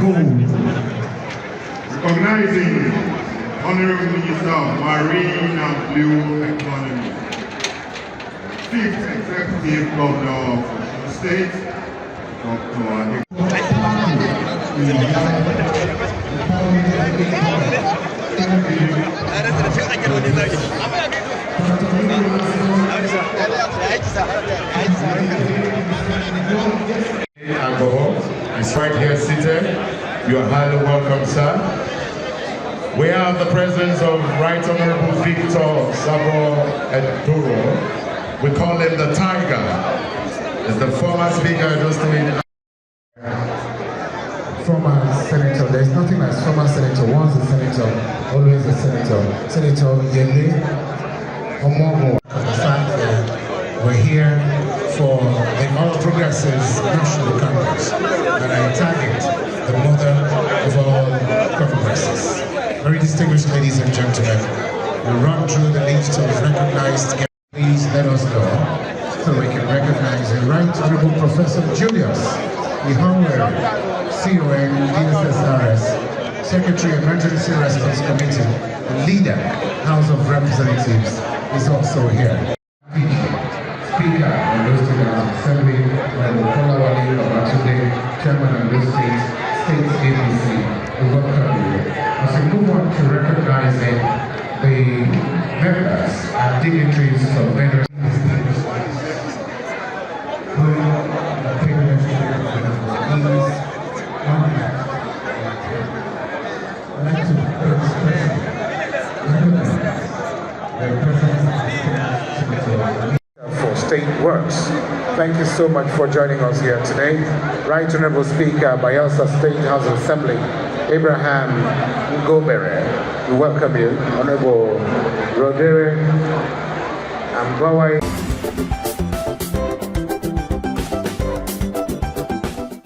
Recognizing Honorable Minister of Marine and Blue Economy, Fifth Executive Governor of the State, Dr. Alcohol is right here seated. You are highly welcome, sir. We have the presence of Right Honorable Victor Sabo Eduro. We call him the Tiger. He's the former speaker just doing. Former senator, there's nothing like former senator. Once a senator, always a senator. Senator Yele Omogo. The fact that we're here for the All Progressives National Congress, and I target the mother of all conferences. Very distinguished ladies and gentlemen, we'll run through the list of recognized guests. Please let us go so we can recognize the Right Honorable Professor Julius Ihonwe, CON, DSSRS, Secretary Emergency Response Committee, and Leader, House of Representatives, is also here. Speaker of the State House of Assembly, Honorable Kolawale Obatunde, Chairman of the State APC, we welcome you. As we move on to recognizing the members and dignitaries from various for State Works. Thank you so much for joining us here today. Right Honorable Speaker, Bayelsa State House of Assembly, Abraham Ngobere, we welcome you. Honorable Rodere Ambawai.